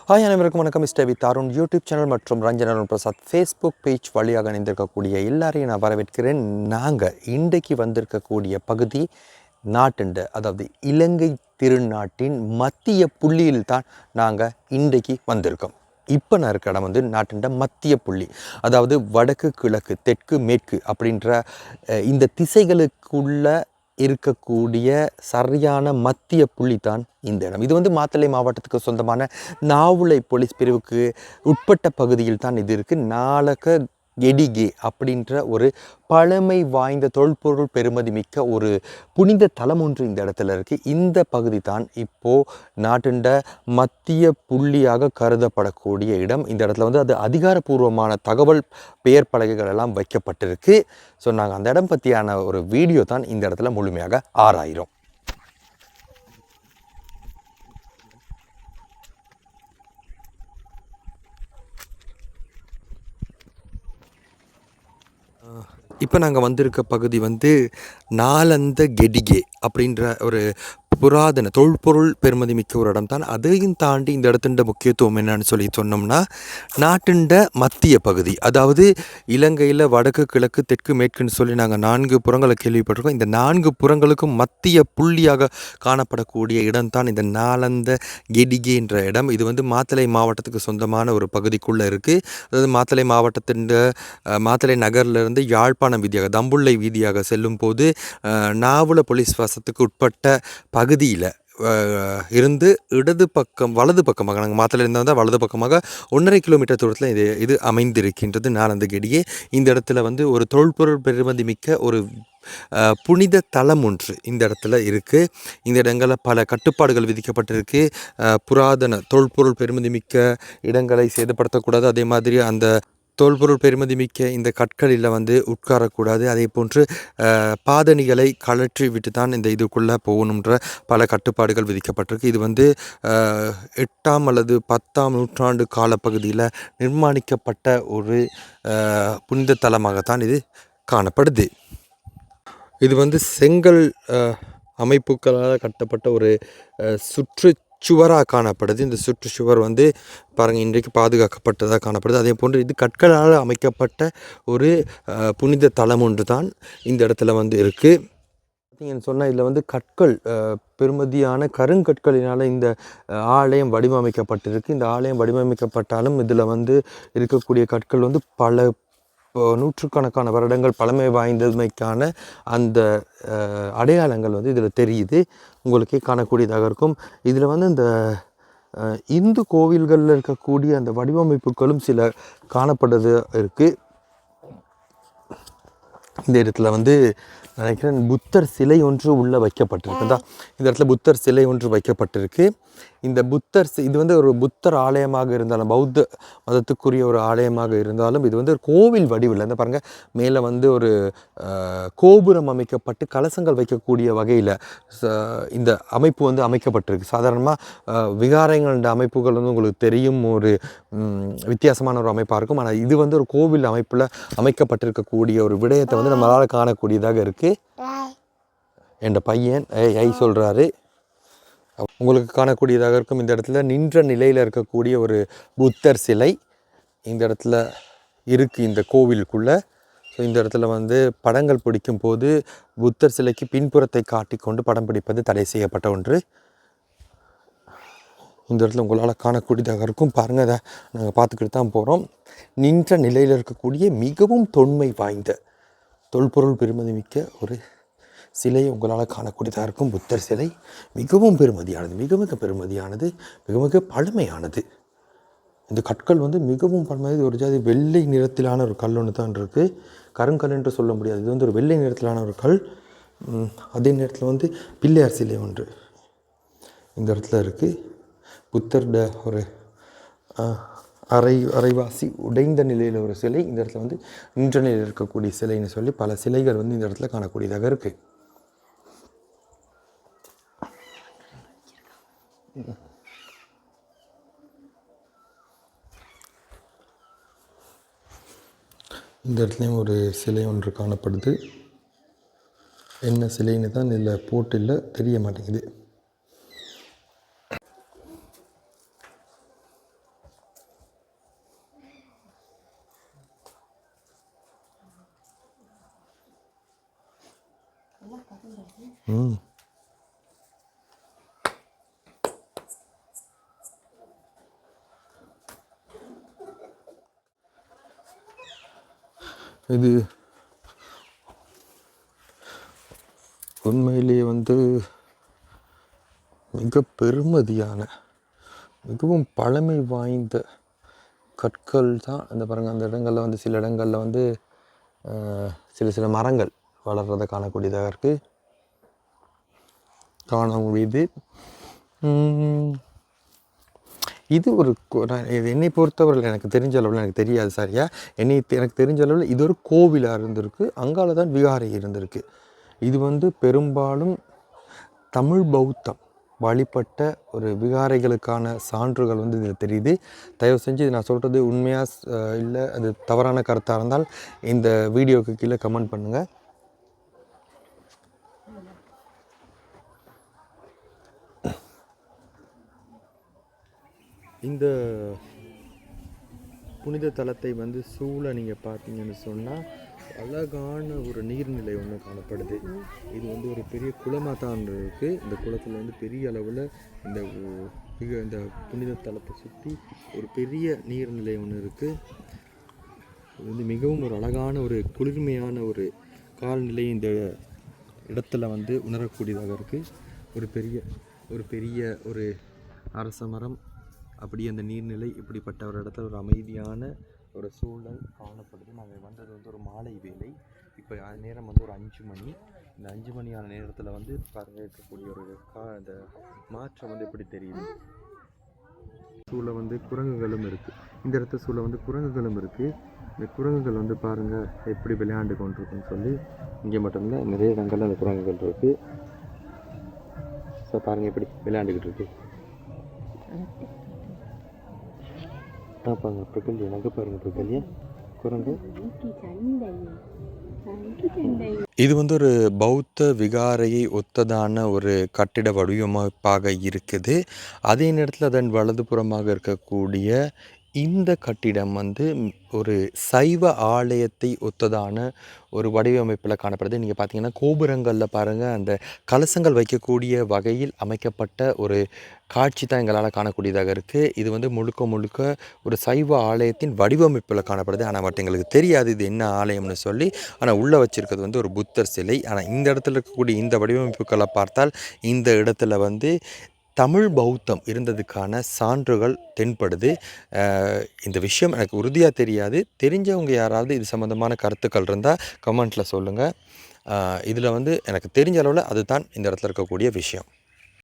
Hi அனைவருக்கும் வணக்கம். Mister we தாருண் YouTube channel மற்றும் ரஞ்சன் அருண் பிரசாத் ஃபேஸ்புக் பேஜ் வழியாக இணைந்திருக்கக்கூடிய எல்லாரையும் நான் வரவேற்கிறேன். நாங்கள் இன்றைக்கு வந்திருக்கக்கூடிய பகுதி நாட்டுண்டு, அதாவது இலங்கை திருநாட்டின் மத்திய புள்ளியில் தான் நாங்கள் இன்றைக்கு வந்திருக்கோம். இப்போ நான் இருக்க இடம் வந்து நாட்டுண்ட மத்திய புள்ளி, அதாவது வடக்கு கிழக்கு தெற்கு மேற்கு அப்படின்ற இந்த திசைகளுக்குள்ள இருக்கக்கூடிய சரியான மத்திய புள்ளி தான் இந்த இடம். இது வந்து மாத்தளை மாவட்டத்துக்கு சொந்தமான நாவுலை போலீஸ் பிரிவுக்கு உட்பட்ட பகுதியில் தான் இது இருக்குது. நாளக கெடிகே அப்படின்ற ஒரு பழமை வாய்ந்த தொல்பொருள் பெருமதி மிக்க ஒரு புனித தலம் ஒன்று இந்த இடத்துல இருக்குது. இந்த பகுதி தான் இப்போது நாட்டுண்ட மத்திய புள்ளியாக கருதப்படக்கூடிய இடம். இந்த இடத்துல வந்து அது அதிகாரப்பூர்வமான தகவல் பெயர் பலகைகள் எல்லாம் வைக்கப்பட்டிருக்கு. ஸோ நாங்கள் அந்த இடம் பற்றியான ஒரு வீடியோ தான் இந்த இடத்துல முழுமையாக ஆராயிரோம். இப்போ நாங்கள் வந்திருக்க பகுதி வந்து நாலந்த கெடிகே அப்படின்ற ஒரு புராதன தொல்பொருள் பெருமதி மிக்க ஒரு இடம் தான். அதையும் தாண்டி இந்த இடத்துண்ட முக்கியத்துவம் என்னன்னு சொல்லி சொன்னோம்னா, நாட்டுண்ட மத்திய பகுதி, அதாவது இலங்கையில் வடக்கு கிழக்கு தெற்கு மேற்குன்னு சொல்லி நாங்கள் 4 புறங்களை கேள்விப்பட்டிருக்கோம். இந்த 4 புறங்களுக்கும் மத்திய புள்ளியாக காணப்படக்கூடிய இடம் தான் இந்த நாலந்த கெடிகேன்ற இடம். இது வந்து மாத்தளை மாவட்டத்துக்கு சொந்தமான ஒரு பகுதிக்குள்ளே இருக்குது. அதாவது மாத்தளை மாவட்டத்தின் மாத்தளை நகர்லேருந்து யாழ்ப்பாணம் வீதியாக தம்புள்ளை வீதியாக செல்லும் போது நாவல போலீஸ் வசத்துக்கு உட்பட்ட பகுதியில் இருந்து இடது பக்கம் வலது பக்கமாக, நாங்கள் மாத்தளை இருந்தால் வலது பக்கமாக 1.5 கிலோமீட்டர் தூரத்தில் இது அமைந்திருக்கின்றது நாலந்த கெடிகே. இந்த இடத்துல வந்து ஒரு தொல்பொருள் பெருமதி மிக்க ஒரு புனித தலம் ஒன்று இந்த இடத்துல இருக்குது. இந்த இடங்களில் பல கட்டுப்பாடுகள் விதிக்கப்பட்டிருக்கு. புராதன தொல்பொருள் பெருமதி மிக்க இடங்களை சேதப்படுத்தக்கூடாது. அதே மாதிரி அந்த தொல்பொருள் பெருமதி மிக்க இந்த கற்களில் வந்து உட்காரக்கூடாது. அதே போன்று பாதணிகளை கழற்றி விட்டு தான் இந்த இதுக்குள்ளே போகணுன்ற பல கட்டுப்பாடுகள் விதிக்கப்பட்டிருக்கு. இது வந்து 8ஆம் அல்லது 10ஆம் நூற்றாண்டு காலப்பகுதியில் நிர்மாணிக்கப்பட்ட ஒரு புனித தலமாகத்தான் இது காணப்படுது. இது வந்து செங்கல் அமைப்புகளால் கட்டப்பட்ட ஒரு சுற்றுச்சுவராக காணப்படுது. இந்த சுற்றுச்சுவர் வந்து பாருங்கள், இன்றைக்கு பாதுகாக்கப்பட்டதாக காணப்படுது. அதே போன்று இது கற்களால் அமைக்கப்பட்ட ஒரு புனித தலம் ஒன்று தான் இந்த இடத்துல வந்து இருக்குது. பார்த்தீங்கன்னு சொன்னால் இதில் வந்து கற்கள் பெருமதியான கருங்கற்களினால் இந்த ஆலயம் வடிவமைக்கப்பட்டிருக்கு. இந்த ஆலயம் வடிவமைக்கப்பட்டாலும் இதில் வந்து இருக்கக்கூடிய கற்கள் வந்து பல நூற்றுக்கணக்கான வருடங்கள் பழமை வாய்ந்தமைக்கான அந்த அடையாளங்கள் வந்து இதில் தெரியுது, உங்களுக்கே காணக்கூடியதாக இருக்கும். இதில் வந்து இந்த இந்து கோவில்களில் இருக்கக்கூடிய அந்த வடிவமைப்புகளும் சில காணப்படுறது இருக்குது. இந்த இடத்துல வந்து நினைக்கிறேன் புத்தர் சிலை ஒன்று உள்ளே வைக்கப்பட்டிருக்கு தான். இந்த இடத்துல புத்தர் சிலை ஒன்று வைக்கப்பட்டிருக்கு. இந்த புத்தர் இது வந்து ஒரு புத்தர் ஆலயமாக இருந்தாலும், பௌத்த மதத்துக்குரிய ஒரு ஆலயமாக இருந்தாலும், இது வந்து ஒரு கோவில் வடிவில் இந்த பாருங்கள், மேலே வந்து ஒரு கோபுரம் அமைக்கப்பட்டு கலசங்கள் வைக்கக்கூடிய வகையில் இந்த அமைப்பு வந்து அமைக்கப்பட்டிருக்கு. சாதாரணமாக விகாரங்கள அமைப்புகள் வந்து உங்களுக்கு தெரியும், ஒரு வித்தியாசமான ஒரு அமைப்பாக இருக்கும். ஆனால் இது வந்து ஒரு கோவில் அமைப்பில் அமைக்கப்பட்டிருக்கக்கூடிய ஒரு விடயத்தை வந்து நம்மளால் காணக்கூடியதாக இருக்குது. என் பையன் ஐ சொல்கிறாரு, உங்களுக்கு காணக்கூடியதாக இருக்கும். இந்த இடத்துல நின்ற நிலையில் இருக்கக்கூடிய ஒரு புத்தர் சிலை இந்த இடத்துல இருக்குது இந்த கோவிலுக்குள்ளே. ஸோ இந்த இடத்துல வந்து படங்கள் பிடிக்கும் போது புத்தர் சிலைக்கு பின்புறத்தை காட்டிக்கொண்டு படம் பிடிப்பது தடை செய்யப்பட்ட ஒன்று. இந்த இடத்துல உங்களால் காணக்கூடியதாக இருக்கும். பாருங்கள், அதை நாங்கள் பார்த்துக்கிட்டு தான் போகிறோம். நின்ற நிலையில் இருக்கக்கூடிய மிகவும் தொன்மை வாய்ந்த தொல்பொருள் பெருமதி மிக்க ஒரு சிலை உங்களால் காணக்கூடியதாக இருக்கும். புத்தர் சிலை மிகவும் பெருமதியானது, மிக மிக பெருமதியானது, மிக மிக பழமையானது. இந்த கற்கள் வந்து மிகவும் பழமையானது. ஒரு ஜாதி வெள்ளை நிறத்திலான ஒரு கல் ஒன்று தான் இருக்குது. கருங்கல் என்று சொல்ல முடியாது, இது வந்து ஒரு வெள்ளை நிறத்திலான ஒரு கல். அதே நேரத்தில் வந்து பிள்ளையார் சிலை ஒன்று இந்த இடத்துல இருக்குது. புத்தரோட ஒரு அரைவாசி உடைந்த நிலையில் ஒரு சிலை இந்த இடத்துல வந்து நின்ற நிலையில் இருக்கக்கூடிய சிலைன்னு சொல்லி பல சிலைகள் வந்து இந்த இடத்துல காணக்கூடியதாக இருக்குது. இந்த இடத்துலையும் ஒரு சிலை ஒன்று காணப்படுது. என்ன சிலைன்னு தான் இதில் போட்டு இல்லை, தெரிய மாட்டேங்குது. ம் இது உண்மையிலேயே வந்து மிக பெருமதியான மிகவும் பழமை வாய்ந்த கற்கள் தான் அந்த பாருங்கள். அந்த இடங்களில் வந்து சில இடங்களில் வந்து சில மரங்கள் வளர்கிறத காணக்கூடியதாக இருக்குது, காண முடியுது. இது ஒரு இது என்னை பொறுத்தவரையில் எனக்கு தெரிஞ்ச அளவில் எனக்கு தெரியாது சரியா, எனக்கு தெரிஞ்ச அளவில் இது ஒரு கோவிலாக இருந்திருக்கு, அங்கால தான் விகாரை இருந்திருக்கு. இது வந்து பெரும்பாலும் தமிழ் பௌத்தம் வழிபட்ட ஒரு விகாரைகளுக்கான சான்றுகள் வந்து இது தெரியுது. தயவு செஞ்சு நான் சொல்கிறது உண்மையாக இல்லை அது தவறான கருத்தாக இருந்தால் இந்த வீடியோவுக்கு கீழே கமெண்ட் பண்ணுங்கள். இந்த புனித தலத்தை வந்து சூழ நீங்கள் பார்த்தீங்கன்னு சொன்னால் அழகான ஒரு நீர்நிலை ஒன்று காணப்படுது. இது வந்து ஒரு பெரிய குளமாக தான் இருக்குது. இந்த குளத்தில் வந்து பெரிய அளவில் இந்த புனித தலத்தை சுற்றி ஒரு பெரிய நீர்நிலை ஒன்று இருக்குது. இது வந்து மிகவும் ஒரு அழகான ஒரு குளிர்மையான ஒரு காலநிலை இந்த இடத்துல வந்து உணரக்கூடியதாக இருக்குது. ஒரு பெரிய ஒரு அரச மரம், அப்படியே அந்த நீர்நிலை, இப்படிப்பட்ட ஒரு இடத்துல ஒரு அமைதியான ஒரு சூழல் காணப்படுது. நாங்கள் வந்தது வந்து ஒரு மாலை வேலை. இப்போ நேரம் வந்து ஒரு 5 மணி. இந்த 5 மணியான நேரத்தில் வந்து பாருங்கள் இருக்கக்கூடிய ஒரு அந்த மாற்றம் வந்து எப்படி தெரியுது. சூழ வந்து குரங்குகளும் இருக்குது. இந்த இடத்த சூழ வந்து குரங்குகளும் இருக்குது. இந்த குரங்குகள் வந்து பாருங்கள் எப்படி விளையாண்டு கொண்டிருக்குன்னு சொல்லி. இங்கே மட்டும்தான் நிறைய இடங்கள்ல அந்த குரங்குகள் இருக்குது. ஸோ பாருங்கள் எப்படி விளையாண்டுக்கிட்டு இருக்கு. பாருங்க பிரகல்யா, நகை பாருங்க பிரகல்யா, குரங்கு. இது வந்து ஒரு பௌத்த விகாரையை ஒத்ததான ஒரு கட்டிட வடிவமைப்பாக இருக்குது. அதே நேரத்தில் அதன் வலதுபுறமாக இருக்கக்கூடிய இந்த கட்டிடம் வந்து ஒரு சைவ ஆலயத்தை ஒத்ததான ஒரு வடிவமைப்பில் காணப்படுது. நீங்கள் பார்த்தீங்கன்னா கோபுரங்களில் பாருங்கள் அந்த கலசங்கள் வைக்கக்கூடிய வகையில் அமைக்கப்பட்ட ஒரு காட்சி தான் எங்களால் காணக்கூடியதாக இருக்குது. இது வந்து முழுக்க ஒரு சைவ ஆலயத்தின் வடிவமைப்பில் காணப்படுது. ஆனால் மட்டும் எங்களுக்கு தெரியாது இது என்ன ஆலயம்னு சொல்லி. ஆனால் உள்ளே வச்சுருக்கிறது வந்து ஒரு புத்தர் சிலை. ஆனால் இந்த இடத்துல இருக்கக்கூடிய இந்த வடிவமைப்புகளை பார்த்தால் இந்த இடத்துல வந்து தமிழ் பௌத்தம் இருந்ததுக்கான சான்றுகள் தென்படுது. இந்த விஷயம் எனக்கு உறுதியாக தெரியாது. தெரிஞ்சவங்க யாராவது இது சம்மந்தமான கருத்துக்கள் இருந்தால் கமெண்ட்டில் சொல்லுங்கள். இதில் வந்து எனக்கு தெரிஞ்ச அளவில் அதுதான் இந்த இடத்துல இருக்கக்கூடிய விஷயம்.